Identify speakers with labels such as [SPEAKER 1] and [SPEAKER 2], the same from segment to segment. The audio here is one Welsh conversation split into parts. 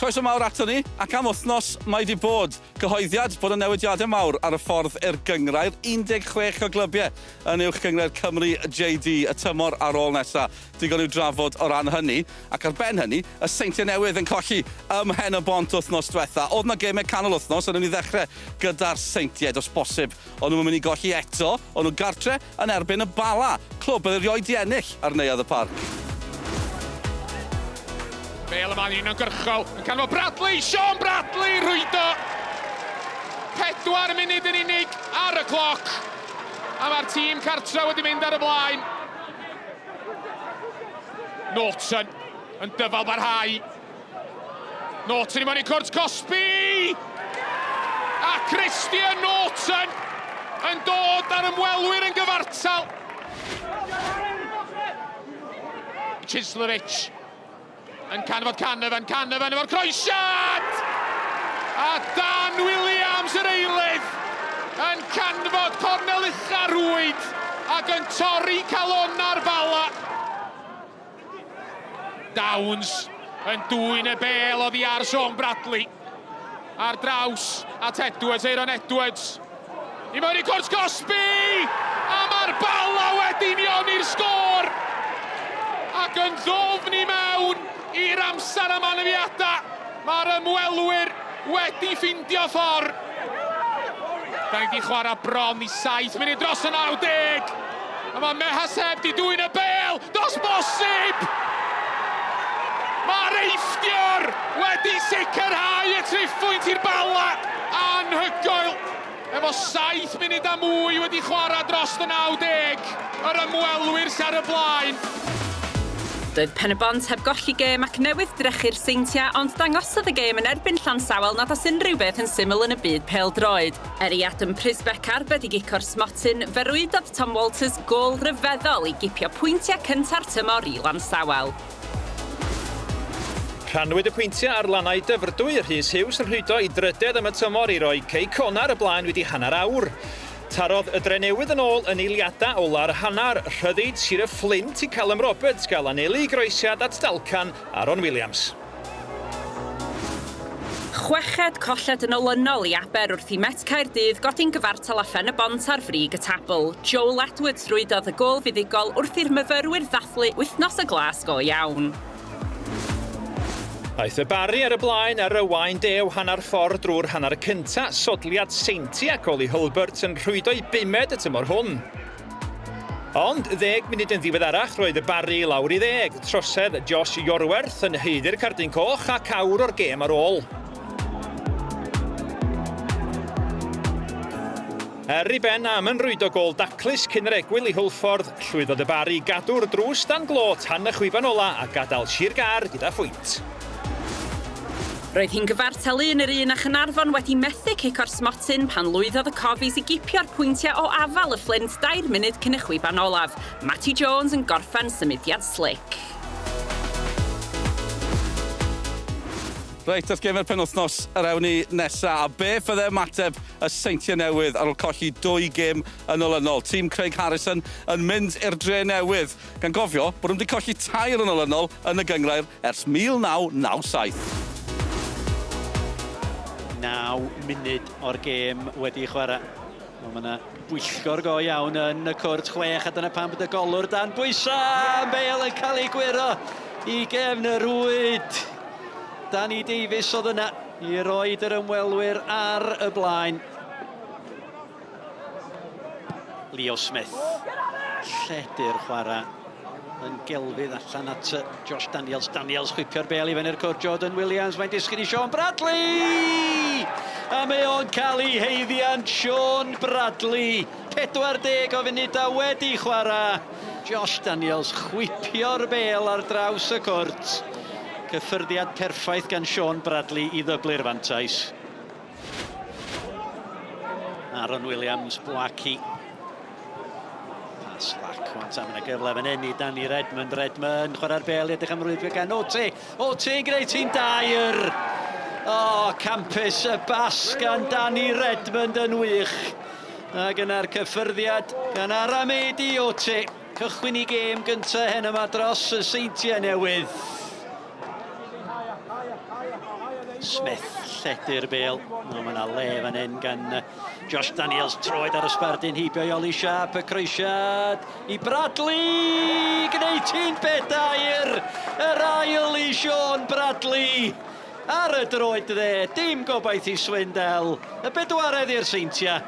[SPEAKER 1] Croeso mawr ato ni, ac am wythnos mae wedi bod gyhoeddiad bod y newidiadau mawr ar y ffordd i'r gyngrair. 16 o glybiau yn uwch gyngrair Cymru JD y tymor ar ôl nesaf. Digon i'w drafod o ran hynny, ac ar ben hynny, y seintiau newydd yn colli ym Pen-y-bont wythnos diwetha. Oedd na gemau canol wythnos, ond nhw'n i ddechrau gyda'r seintiau, dos bosib. Ond nhw'n mynd i golli eto, ond nhw'n gartre yn erbyn y Bala. Clwb bydd erioed i ennill ar neuadd y parc.
[SPEAKER 2] Bale yma un o'n gyrchol, yn canfod Bradley, Sean Bradley, rwydo. 4 munud yn unig ar y cloc. A mae'r tîm cartra wedi mynd ar y blaen. Norton yn dyfal barhau. Norton i mewn i cwrt Cosby! A Christian Norton yn dod ar ymwelwyr yn gyfartal. Chislevich yn canfod Caernarfon efo'r croesiad! A Dan Williams yr eilydd yn canfod cornel ucharwyd ac yn torri calonna'r Bala. Downs yn dwyn y bel oddi ar Sean Bradley. Ar draws at Edwards, Aaron Edwards. I mewn i cwrs Cosby! A mae'r Bala wedi nioni'r sgôr! Ac yn ddofn i mewn i'r amser yma nefiadau. Mae'r ymwelwyr wedi ffindio ffordd. Da ni wedi chwarae bron i 7 munud dros y 90. A mae Mehaseb wedi dwyn y bel. Dos bosib! Mae'r eithdiwr wedi sicrhau y triffwynt i'r Bala. Anhygoel. Efo 7 munud a mwy wedi chwarae dros y 90. Yr ymwelwyr sy'n ar y blaen.
[SPEAKER 3] Doedd Pen-y-bont heb golli gêm ac newydd drechu'r seintiau, ond dangosodd y gêm yn erbyn Llansawel nad oes unrhyw beth yn syml yn y byd pêl-droed. Adam Prisbeck arbed i gicio'r smotyn, ferwydodd Tom Walters gôl ryfeddol i gipio pwyntiau cynta'r tymor i Llansawel.
[SPEAKER 4] Rhanwyd y pwyntiau ar lannau dyfrdwy, Rhys Hughes yn rhwydo i drydedd am y tymor i roi Cei Connah ar y blaen wedi hanner awr. Tarodd y Drenewydd yn ôl yn eiliadau ola'r hannar, rhyddid Sir y Fflint i Callum Roberts gael anelu groesiad at dalcan Aaron Williams.
[SPEAKER 3] Chweched colled yn olynol i Aber wrth i Met Caerdydd godi'n gyfartal a Pen-y-bont ar frig y tabl. Joel Edwards rwydodd y gôl fuddigol wrth i'r myfyrwyr ddathlu wythnos y glas go iawn.
[SPEAKER 4] Aeth y Barri ar y blaen ar y wain dew hanner ffordd drwy'r hanner cynta, sodliad seinti ac Oli Hwlffordd yn rhwydo i 5 y tymor hwn. Ond 10 munud yn ddiweddarach roedd y Barri lawr i 10, trosedd Josh Iorwerth yn heiddi'r cardyn coch ac awr o'r gêm ar ôl. I ben am yn rwydo gôl daclus cyn yr egwyl i Hwlffordd, llwyddodd y Barri gadw'r drws dan glo tan y chwiban ola a gadael Sir Gar gyda phwynt.
[SPEAKER 3] Roedd hi'n gyfartal 1-1 a Caernarfon wedi methu cicio'r smotyn pan lwyddodd y cofis i gipio'r pwyntiau o afal y Fflint 2 munud cyn y chwiban olaf. Matty Jones yn gorffen symudiad slick.
[SPEAKER 1] Reit, wrth geme'r penwythnos yr ewn ni nesaf. A beth fydde ymateb y seintiau newydd ar ôl colli 2 gêm yn olynol. Tîm Craig Harrison yn mynd i'r dre newydd, gan gofio bod nhw wedi colli 2 yn olynol yn y gyngrair ers 1997.
[SPEAKER 5] 9 munud o'r gêm wedi chwarae. Mae yna bwyllgor go iawn yn y cwrt 6 a dyna pan bod y golwr dan bwysa. Bale yn cael ei gwiro i gefn y rwyd. Danny Davies oedd yna i roed yr ymwelwyr ar y blaen. Leo Smith, lledu'r chwarae yn gelfydd allan at Josh Daniels. Daniels chwipio'r bel i fyny'r cwrt Jordan Williams. Mae'n disgyn i Sean Bradley! A mae o'n cael ei heiddiant Sean Bradley. 40 o funudau wedi chwarae. Josh Daniels chwipio'r bel ar draws y cwrt. Cyffyrddiad perffaith gan Sean Bradley i ddyblu'r fantais. Aaron Williams, Blackie. Slack, wan tam yn y gyfle fan hyn i Danny Redmond, chwarae'r bel i edrych am rwyddio gan Ote yn gwneud hi'n dair. Campus y bas gan Danny Redmond yn wych. Ac yna'r cyffyrddiad gan Aramedi Ote. Cychwyn i gêm gyntaf hyn yma dros y seintiau newydd. Smith, lledu'r bêl. No, mae yna le fan hyn gan Josh Daniels, troed ar ysbardyn hibio i Oli Sharp, y croesiad i Bradley, gwneud hi'n bedair, yr ail i Sean Bradley. Ar y droed dde, dim gobaith i Swindell, y bedwaredd i'r Seintia,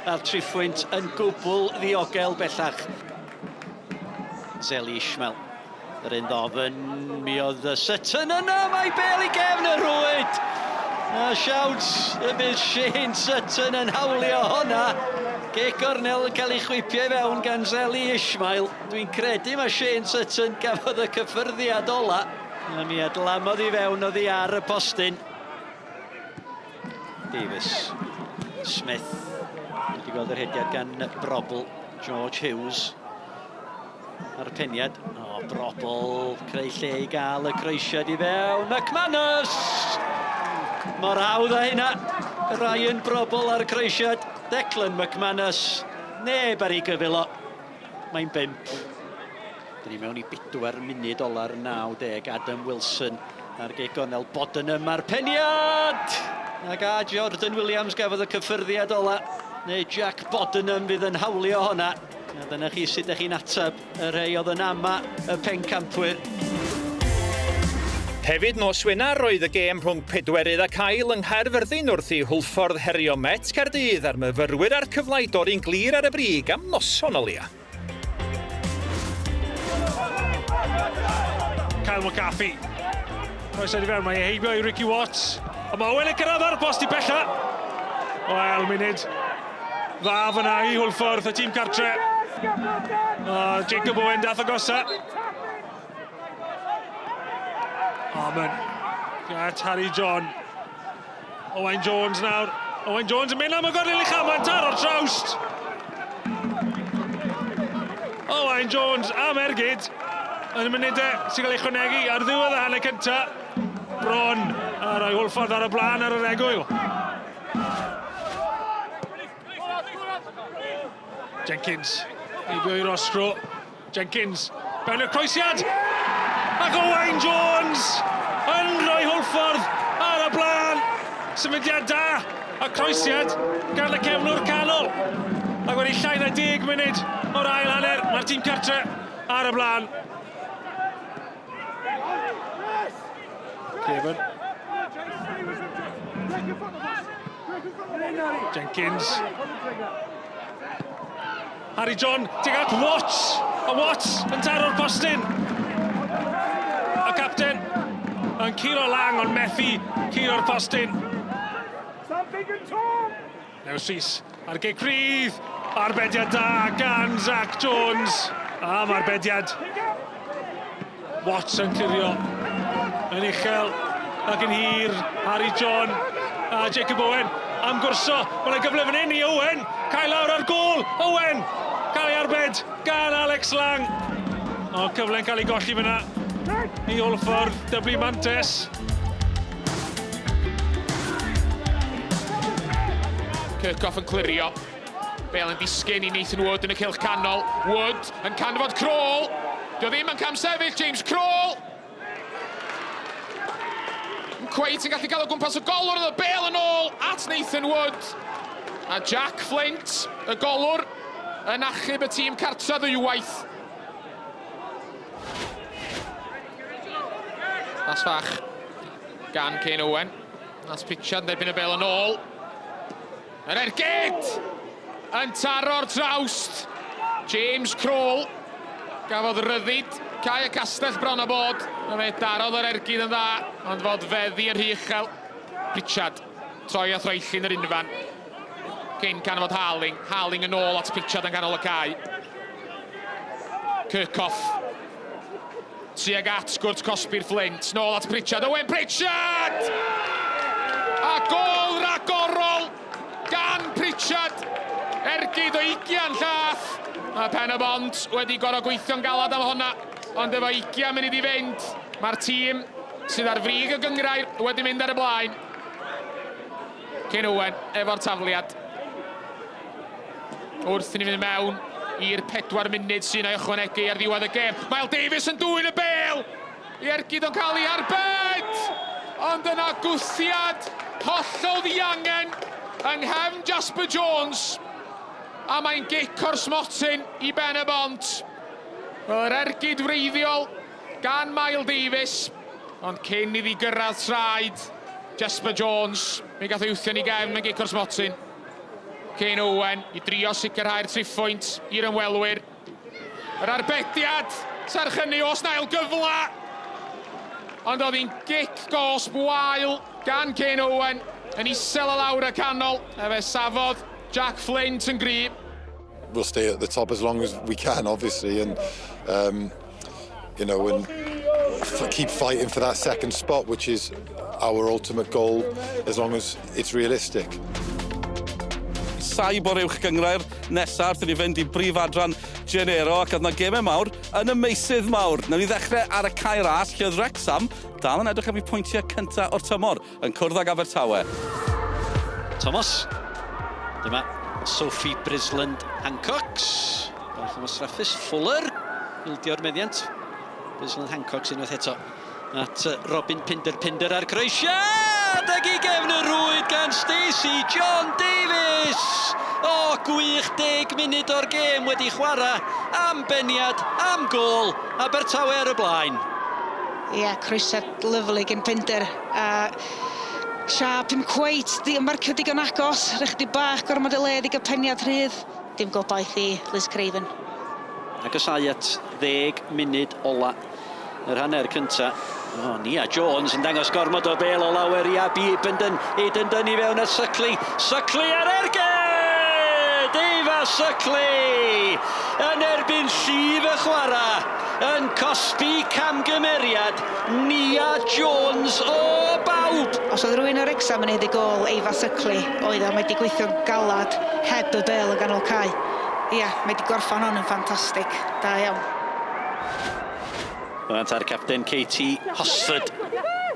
[SPEAKER 5] a'r triphwynt yn gwbl ddiogel bellach. Zeli Ishmael, yr un ddofn, mi oedd y Sutton yna, mae bel i gefn y rwyd. A siawt y bydd Shane Sutton yn hawlio honna. Cei Connah yn cael ei chwipio i fewn gan Zeli Ishmael. Dwi'n credu mae Shane Sutton gafodd y cyffyrddiad ola. A mi adlamodd i fewn oddi ar y postyn. Davies, Smith, wedi gweld yr hediad gan Brobl, George Hughes. Ar y peniad, Brobl, creu lle i gael y croesiad i fewn, McManus! Mor hawdd a hynna, Ryan Brobl ar y croesiad, Declan McManus, neb ar ei gyfilo, mae'n 5. Dyn ni mewn i 4 munud olar 90, Adam Wilson ar Cei Connah, Bodenham ar peniad! Ac a Jordan Williams gafodd y cyffyrddiad ola, neu Jack Bodenham fydd yn hawlio honna. A dyna chi sut ydych chi'n atab y rhai oedd yn ama y pencampwyr.
[SPEAKER 4] Hefyd nos Wener roedd y gêm rhwng Pedwerydd ac Ail yng Nghaerfyrddin wrth i Hwlffordd herio Met Caerdydd a'r myfyrwyr a'r cyflau dorri'n glir ar y brig am noson o leia.
[SPEAKER 6] Kyle McCarthy. Roes wedi fewn, mae heibio i Ricky Watts. A mae Owen yn cyrraedd ar y post i bella. Wel, munud. Faf yna i Hwlffordd, y tîm cartre. Jacob Owen dath agosa. Arman. At Harry John. Owain Jones nawr. Owain Jones yn mynd am y gornel uchaf, mae'n taro'r trawst. Owain Jones am ergyd. Yn y munudau sy'n cael ei chwnegu ar ddiwedd y hanner cynta. Bron a rhoi Hwlffordd ar y blaen ar yr egwyl. Jenkins, heibio i Rostro. Jenkins, ben y croesiad. Ac Owain Jones yn rhoi Hwlffordd ar y blaen. Symudiad da, a croesiad gan y cefnwr canol. Ac wedi llai na 10 munud o'r ail hanner. Mae'r tîm cartre ar y blaen. Cefn. Jenkins. Harry John, tuag at Watts. A Watts yn taro'r postyn. Y capten yn curo lang ond methu curo'r postyn. News Rhys ar Cei Connah. Arbediad da gan Zach Jones. A mae'r bediad. Watts yn clirio. Yn uchel ac yn hir. Harry John a Jacob Owen am gwrso. Mae'n gyfle fan hyn i Owen. Cael lawr ar gôl. Owen cael ei arbed gan Alex Lang. O, cyfle'n cael ei golli fyna i Hwlffordd, dyblu mantes.
[SPEAKER 2] Kirkhoff yn clirio. Bale yn disgyn i Nathan Wood yn y cylch canol. Wood yn canfod Crawl. Dio ddim yn cam sefyll, James Crawl. Cweit yn gallu cael o gwmpas y golwr, oedd y Bale yn ôl at Nathan Wood. A Jack Fflint, y golwr, yn achub y tîm cartra ddwywaith. Nas fach gan Cain Owen. Nas pitchad yn derbyn y Bale yn ôl. Yr ergyd yn taro'r trawst. James Crawl gafodd ryddid Cai y Castell bron a bod. A fe darodd yr ergyd yn dda, ond fod feddi yr uchel. Pitchad, troi a throellin yr unfan. Cyn canfod Harling yn ôl at pitchad yn ganol y cae. Kirkhoff. Tuag at Gwrt Cosby'r Fflint, nôl at Pritchard. Owen Pritchard! A gol ragorol gan Pritchard. Ergyd o 20 llath. A Pen-y-bont wedi gorfod gweithio'n galad am honna. Ond efo 20 munud i fynd, mae'r tîm sydd ar frig y gyngrair wedi mynd ar y blaen. Cain Owen efo'r tafliad. Wrth i ni fynd mewn i'r 4 munud sy'n ei ychwanegu ar ddiwedd y gêm. Miles Davies yn dwyn y Bale. I ergyd o'n cael ei arbed. Ond yna gwthiad hollol ddiangen yng nghefn Jasper Jones. A mae'n gic o'r smotyn I Pen-y-bont. Yr ergyd wreiddiol gan Mael Davies. Ond cyn iddi gyrraedd traed Jasper Jones. Mi gath ei wthio ni gefn yn gic o'r smotyn. Cain Owen I drio sicrhau'r triphwynt i'r ymwelwyr. Yr arbediad, serch hynny os nail gyfla. Ond oedd hi'n gic gosb wael gan Cain Owen yn isel y lawr y canol. Efe safodd Jack Fflint yn gryb.
[SPEAKER 7] We'll stay at the top as long as we can, obviously, and you know, and keep fighting for that second spot, which is our ultimate goal, as long as it's realistic.
[SPEAKER 1] Saib o'r uwch gyngrair nesaf, wrth i ni fynd I brif adran Genero ac oedd yna gemau mawr yn y meisydd mawr. Nawn ni ddechrau ar y cae ras, lle oedd Wrecsam dal yn edrych am ei pwyntiau cyntaf o'r tymor yn cwrdd ag Abertawe.
[SPEAKER 5] Thomas. Dyma Sophie Brisland Hancocks. Bach o masraffus. Fuller. Ildio'r meddiant. Brisland Hancocks unwaith eto. At Robin Pinder ar croesiad ag I gefn y rwyd gan Stacey John Davies. O, gwych 10 munud o'r gêm wedi chwarae am beniad, am gol, Abertawe ar y blaen.
[SPEAKER 8] Ie, croesiad lyflu gen Pinder. Siap, dim cweit, marcio digon agos, rech di bach, gormod y led I gael peniad rhydd. Dim gobaith I Liz Craven.
[SPEAKER 5] Agosau at 10 munud ola yr hanner cynta. O, Nia Jones yn dangos gormod o bel o lawer I Abi Eden dyn I fewn at Suckley. Suckley ar ergyd! Eva Suckley! Yn erbyn llif y chwarae. Yn cosbi camgymeriad Nia Jones o bawb.
[SPEAKER 8] Os oedd rhywun o'r Wrecsam yn neud y gol, Eva Suckley, oedd o, mae di gweithio galad heb y bel y ganol cae. Ia, mae di gorffan hon yn ffantastig. Da iawn.
[SPEAKER 5] Bant ar capten Katie Hosford.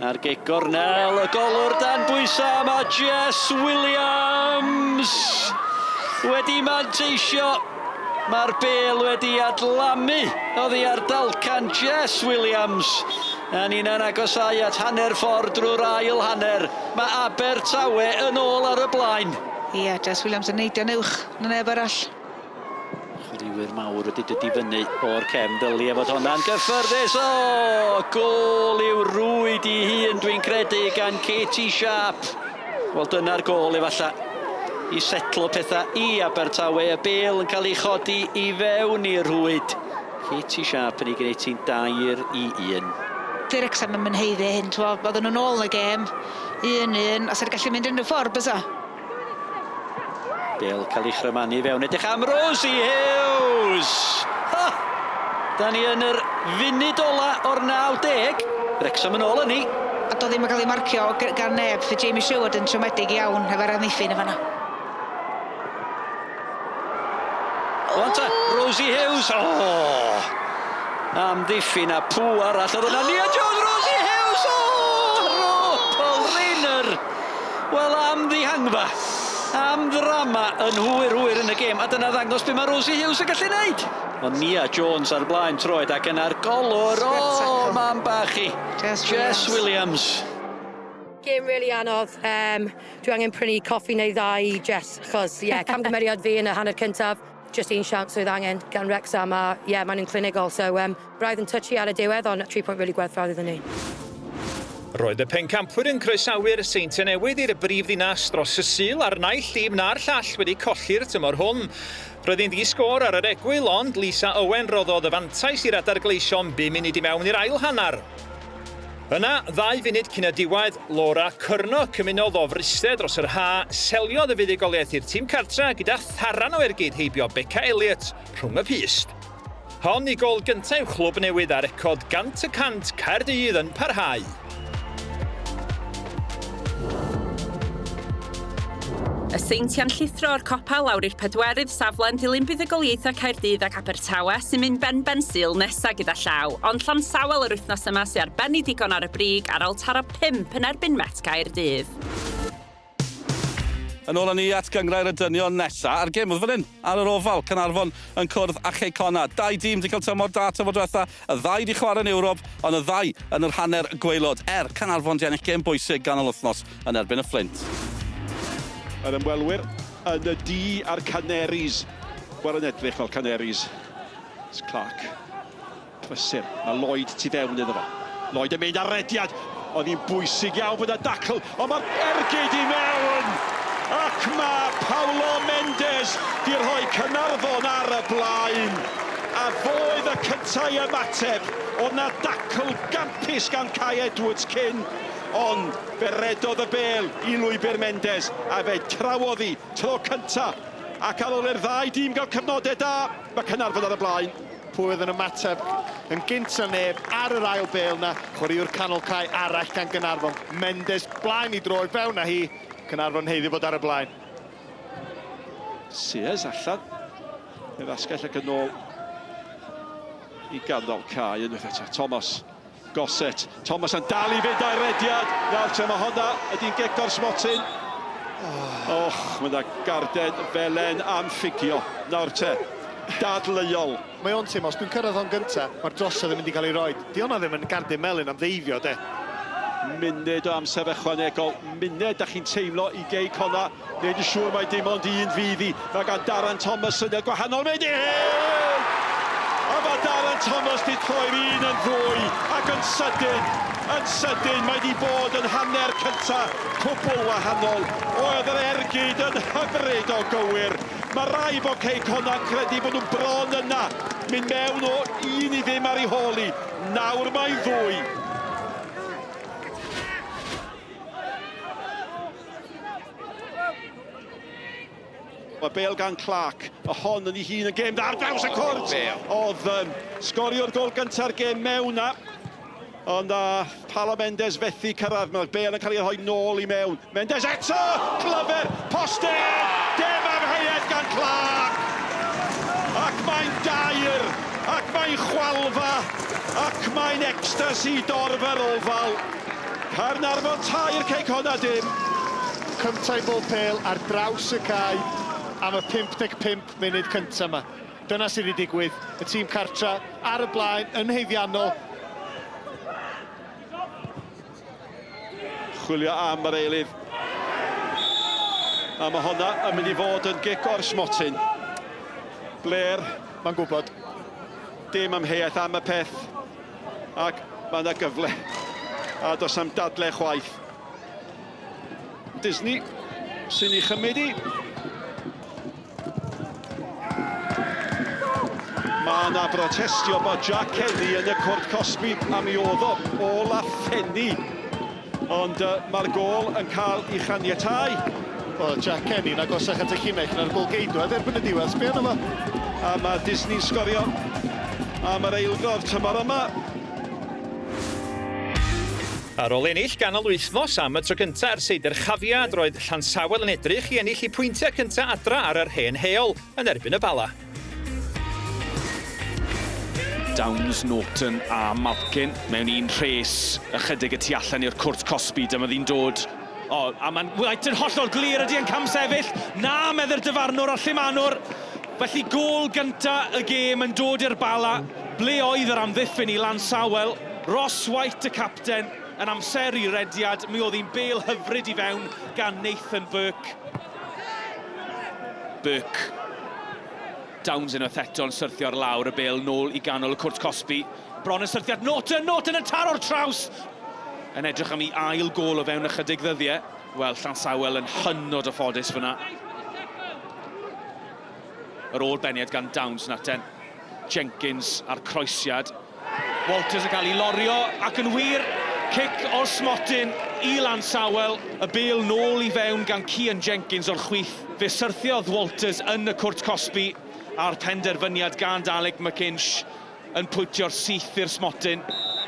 [SPEAKER 5] Ar gic gornel, y golwr dan bwysa, mae Jess Williams wedi manteisio. Mae'r bel wedi adlamu oddi ar dalcan Jess Williams. A ni'n agosau at hanner ffordd drwy'r ail hanner. Mae Abertawe yn ôl ar y blaen.
[SPEAKER 8] Ia, Jess Williams yn neidio'n uwch na neb arall.
[SPEAKER 5] Chwaraewyr mawr wedi dod I fyny o'r cefn dylia fod hwnna'n gyffyrddus. O, gol i'w rwyd I hun dwi'n credu gan Katie Sharp. Wel, dyna'r gol efalla I setlo pethau I Abertawe. Y bel yn cael ei chodi I fewn i'r rwyd. Katie Sharp yn ei gwneud hi'n 2-1.
[SPEAKER 8] Dy'r Wrecsam yn mynheiddi hyn, oedd nhw'n ôl yn y gêm, 1-1, a sy'n gallu mynd unrhyw ffordd, bysa?
[SPEAKER 5] Bel cael ei chrymanu fewn, edrych am Rosie Hughes! Ha! Da ni yn yr funud ola o'r 90. Wrecsam yn ôl yn ni.
[SPEAKER 8] A doedd ddim yn cael ei marcio gan neb, fe Jamie Sherwood yn siomedig iawn efo'r amddiffyn y fanna.
[SPEAKER 5] Wan ta, Rosie Hughes, o! Amddiffyn a pw arall, oedd yna Nia Jones, Rosie Hughes, o! Paul Rayner! Wel, am ddihangfa, am ddrama yn hwyr yn y gêm, a dyna ddangos be mae Rosie Hughes yn gallu neud. Ond Nia Jones ar blaen troed ac yna'r golwr, o, man bach I, Jess Williams.
[SPEAKER 9] Game really anodd. Dwi angen prynu coffi neu dda I Jess, achos, camgymeriad fi yn y hanner cyntaf. Just un siawns oedd angen gan Wrecsam, a maen nhw'n clinigol. So, braidd yn touchy ar y diwedd, ond 3 pwynt really gwerthfawr iddyn ni.
[SPEAKER 4] Roedd y pencampwyr yn croesawu'r Seintiau Newydd i'r brif ddinas dros y Sul a'r naill dim na'r llall wedi colli'r tymor hwn. Roedd hi'n ddisgor ar yr egwyl, ond Lisa Owen roddodd y fantais i'r adargleision 5 munud I mewn i'r ail hanner. Yna, 2 funud cyn y diwedd, Laura Cyrno cymunodd o friste dros yr ha, seliodd y fuddugoliaeth i'r tîm cartra gyda tharan o ergyd heibio Becca Elliott rhwng y pist. Hon I gol gyntaf i'w chlwb newydd ar recod 100% Caerdydd yn parhau.
[SPEAKER 3] Y Seintiau'n llithro o'r copa lawr i'r pedwerydd safle'n dilyn buddugoliaethau Caerdydd ac Abertawe sy'n mynd ben Sul nesa gyda llaw, ond Llansawel yr wythnos yma sy'n arbennu digon ar y brig ar ôl taro 5 yn erbyn Met Caerdydd.
[SPEAKER 1] Yn ôl ni at gyngrau'r y dynion nesa. A'r gêm oedd fan hyn, ar yr ofal, Caernarfon yn cwrdd a Cei Connah. 2 dîm wedi cael tymor da tymor diwetha, y 2 wedi chwarae yn Ewrop, ond y 2 yn yr hanner gwaelod. Caernarfon di ennill gêm bwysig gan y wythnos yn erbyn y Fflint.
[SPEAKER 10] Yr ymwelwyr yn y D a'r Canaries. Wel yn edrych fel Canaries. It's Clark. Prysur. Mae Lloyd tu fewn iddo fo. Lloyd yn mynd ar rediad. Oedd hi'n bwysig iawn bod y dacl. Ond mae'r ergyd i mewn. Ac mae Paulo Mendes di rhoi Caernarfon ar y blaen. A foedd y cyntaf i ymateb. Oedd na dacl gampus gan Cai Edwards cyn. Ond fe redodd y bel i Lwybr Mendes. A fe trawodd hi tro cyntaf. Ac ar ôl i'r 2 dîm gael cyfnodau da, mae Caernarfon ar y blaen.
[SPEAKER 11] Pwy oedd yn ymateb yn gynta neb ar yr ail bel na, chwaraewr canol cae arall gan Caernarfon. Mendes blaen i droi fewn a hi, Caernarfon heiddi bod ar y blaen.
[SPEAKER 10] Sears allan. Fe ddasgell ac yn ôl i ganol cae unwaith eto. Thomas, Gosset. Thomas yn dal i fynd â'i rediad. Nawr te mae honna ydy'n gego'r smotyn. Mae yna garden felen am ffigio. Nawr te. Dadleuol.
[SPEAKER 11] Mae o'n teimlo, os dwi'n cyrraedd o'n gyntaf, mae'r drosedd yn mynd i gael ei roi. Di hwnna ddim yn gardyn melyn am ddeifio, de?
[SPEAKER 10] Munud o amser ychwanegol. Munud, da chi'n teimlo i Cei Connah. Neud yn siŵr mai dim ond un fydd hi. Mae gan Darren Thomas yn y gwahanol mynd i hyn! A mae Darren Thomas di troi'r 1 yn 2 ac yn sydyn, mae di bod yn hanner cyntaf cwbl wahanol. Oedd yr ergyd yn hyfryd o gywir. Mae rai bod Cei Connah'n credu bod nhw'n bron yna. Mynd mewn o 1 i ddim ar ei holi. Nawr mae'n 2. Mae bel gan Clark, y hon yn ei hun yn gêm ar draws y cwrt. Oedd sgorio'r gol gyntaf gêm mewn na. Ond Paulo Mendes fethu cyrraedd. Mae'r bel yn cael ei rhoi nôl i mewn. Mendes eto! Clyfr! Poster! Dim amheuaeth gan Clark! Ac mae'n dair! Ac mae'n chwalfa! Ac mae'n ecstasy dorfer ofal. Caernarfon tair, Cei Connah dim.
[SPEAKER 11] Cyntaf i bob pel ar draws y cae am y 55 munud cyntaf yma. Dyna sydd wedi digwydd. Y tîm cartra ar y blaen yn heiddiannol.
[SPEAKER 10] Chwilio am yr eilydd. A mae honna yn mynd i fod yn gigo'r smotyn. Blair.
[SPEAKER 11] Mae'n gwybod.
[SPEAKER 10] Dim amheuaeth am y peth. Ac mae yna gyfle. A does am dadle chwaith. Disney sy'n ei chymryd i. Mae yna protestio bod Jack Kenny yn y cwrt Cosby am ei oddo o la Ffenni. Ond mae'r gol yn cael ei chaniatáu.
[SPEAKER 11] O, Jack Kenny na gosach at y llinell na'r gol geidwad erbyn y diwedd. Sbio yna fo.
[SPEAKER 10] A mae Disney'n sgorio am yr eilgrodd tymor yma.
[SPEAKER 4] Ar ôl ennill ganol wythnos am y tro cyntaf ar seidr chafiad, roedd Llansawel yn edrych i ennill i pwyntiau cyntaf adra ar yr hen heol yn erbyn y Bala.
[SPEAKER 12] Downs, Norton a Malkin mewn un rhes ychydig y tu allan i'r cwrt Cosby. Dyma ddi'n dod. A mae'n White yn hollol glir ydi yn cam sefyll. Na, medde'r dyfarnwr a Llimanwr. Felly gol gynta y gêm yn dod i'r Bala. Ble oedd yr amddiffyn i Llansawel. Ross White, y capten, yn amseru rediad. Mi oedd hi'n bel hyfryd i fewn gan Nathan Burke. Burke. Downs unwaith eto yn syrthio'r lawr y bel nôl i ganol y cwrt Cosby. Bron yn syrthiad Norton yn taro'r traws. Yn edrych am ei ail gol o fewn ychydig ddyddiau. Wel, Llansawel yn hynod o ffodus fyna. Yr ôl beniad gan Downs naten. Jenkins ar croesiad. Walters yn cael ei lorio ac yn wir. Cic o'r smotyn i Llansawel. Y bel nôl i fewn gan Cian Jenkins o'r chwith. Fe syrthiodd Walters yn y cwrt Cosby. A'r penderfyniad gan Alec McInch yn pwytio'r syth i'r smotyn.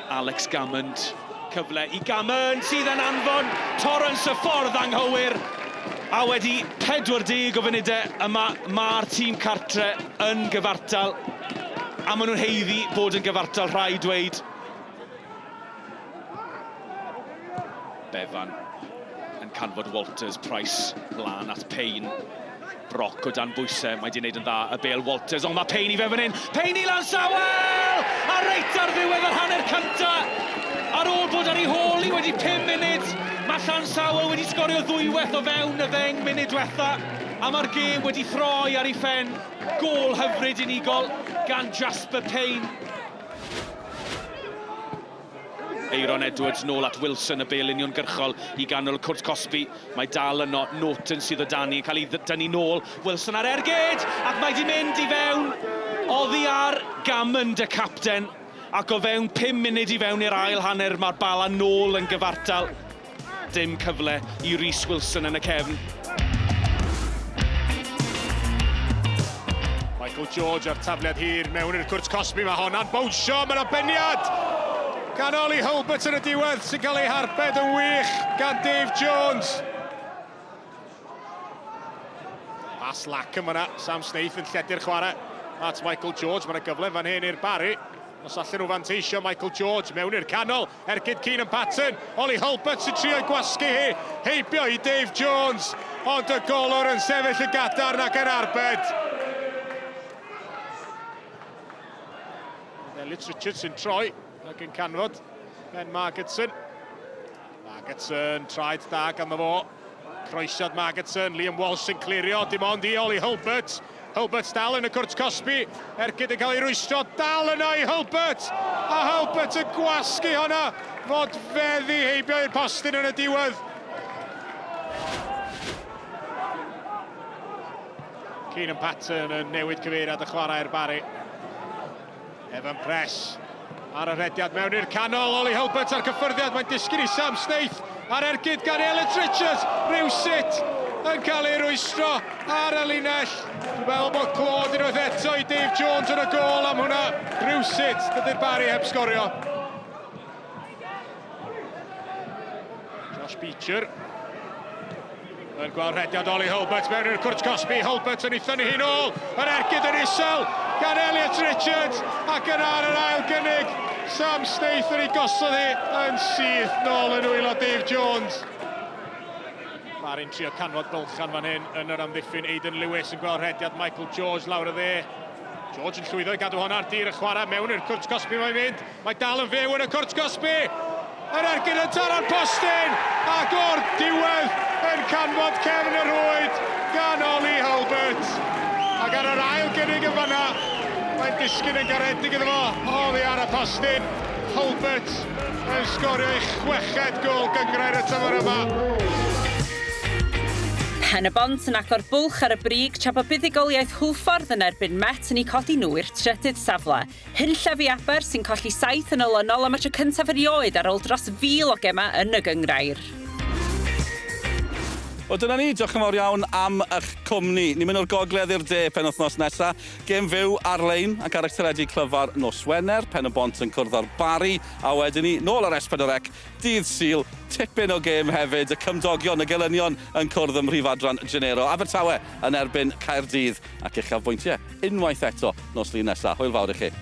[SPEAKER 12] Alex Gammond. Cyfle i Gammond sydd yn anfon. Torrance y ffordd anghywir. A wedi 40 o funudau yma mae'r tîm cartre yn gyfartal. A maen nhw'n heiddi bod yn gyfartal rhai dweud. Bevan yn canfod Walters, Price, lan at Payne. Broc o dan bwysau, mae di wneud yn dda y Bale Walters, ond mae Payne i fe fan hyn. Payne i Llansawel! A reit ar ddiwedd yr hanner cynta. Ar ôl bod ar ei hôl i wedi 5 munud, mae Llansawel wedi sgorio ddwyweth o fewn y 10 munud diwetha. A mae'r gêm wedi throi ar ei phen. Gôl hyfryd unigol gan Jasper Payne. Eiron Edwards nôl at Wilson, y Bale uniongyrchol i ganol Cwrt Cosby. Mae dal yno Norton sydd o Dani, cael ei dynnu nôl. Wilson ar ergyd, ac mae di mynd i fewn. Oddi ar Gammond y capten. Ac o fewn 5 munud i fewn i'r ail hanner, mae'r Bala nôl yn gyfartal. Dim cyfle i Rhys Wilson yn y cefn.
[SPEAKER 11] Michael George ar tafliad hir mewn i'r Cwrt Cosby. Mae honna'n bownsio, mae'n obeniad! Gan Oli Hulbert yn y diwedd sy'n cael ei harbed yn wych gan Dave Jones. Pas lac yma na, Sam Snaith yn lledu'r chwarae at Michael George. Mae'n gyfle fan hyn i'r Barri. Os allan nhw fanteisio Michael George mewn i'r canol. Ergyd Keenan Patton. Oli Hulbert sy'n trio gwasgu hi. Heibio i Dave Jones. Ond y golwr yn sefyll y gadarn ac yn arbed. Ellis Richardson troi. Ac yn canfod Ben Margetson. Margetson, traed da ganddo fo. Croesiad Margetson, Liam Walsh yn clirio, dim ond i Oli Hulbert. Hulbert dal yn y Cwrt Cosby. Ergyd yn cael ei rwystro, dal yna i Hulbert. A Hulbert yn gwasgu honna. Fod feddi heibio i'r postyn yn y diwedd. Keenan Patton yn newid cyfeiriad y chwarae'r Barri. Evan Press. Ar y rhediad mewn i'r canol, Oli Hulbert ar cyffyrddiad, mae'n disgyn i Sam Snaith. Ar ergyd gan Ellis Richards, rywsut yn cael ei rwystro ar y linell. Dwi'n meddwl bod clod unwaith eto i Dave Jones yn y gôl am hwnna. Rywsut, dydy'r Barri heb sgorio. Josh Beecher. Yn gweld rhediad Oli Hulbert mewn i'r Cwrt Cosby. Hulbert yn ei thynnu hi nôl. Yr ergyd yn isel gan Elliot Richards. Ac yn ar yr ail gynnig. Sam Snaith yn ei gosod hi yn syth nôl yn wylo Dave Jones. Barri'n trio canfod bylchan fan hyn yn yr amddiffyn. Aidan Lewis yn gweld rhediad Michael George lawr y dde. George yn llwyddo i gadw honna ar dir y chwarae mewn i'r Cwrt Cosby mae'n mynd. Mae dal yn fyw yn y Cwrt Cosby. Yr ergyd yn taro'r postyn, ac o'r diwedd yn canfod cefn yr rwyd gan Oli Hulbert. Ac ar yr ail gynnig yn fanna, mae'n disgyn yn garedig iddo fo, oddi ar y postyn. Hulbert yn sgorio ei 6fed gôl gyngrair y tymor yma.
[SPEAKER 3] Pen-y-bont yn agor bwlch ar y brig tra bod buddigoliaeth Hwlffordd yn erbyn Met yn ei codi nhw i'r trydydd safle. Hynllef i Aber sy'n colli 7 yn olynol am y tro cyntaf erioed ar ôl dros 1000 o gema yn y gyngrair.
[SPEAKER 1] O dyna ni, diolch yn fawr iawn am eich cwmni. Ni'n mynd o'r gogledd i'r de penwythnos nesaf. Gêm fyw ar-lein ac ar eich teledu clyfar nos Wener. Pen-y-bont yn cwrdd â'r Barri. A wedyn ni, nôl ar S4C, dydd Sul, tipyn o gêm hefyd. Y cymdogion, y gelynion yn cwrdd ym Mhrifadran Genero. Abertawe yn erbyn Caerdydd ac uchafbwyntiau unwaith eto nos Lun nesaf. Hwyl fawr i chi.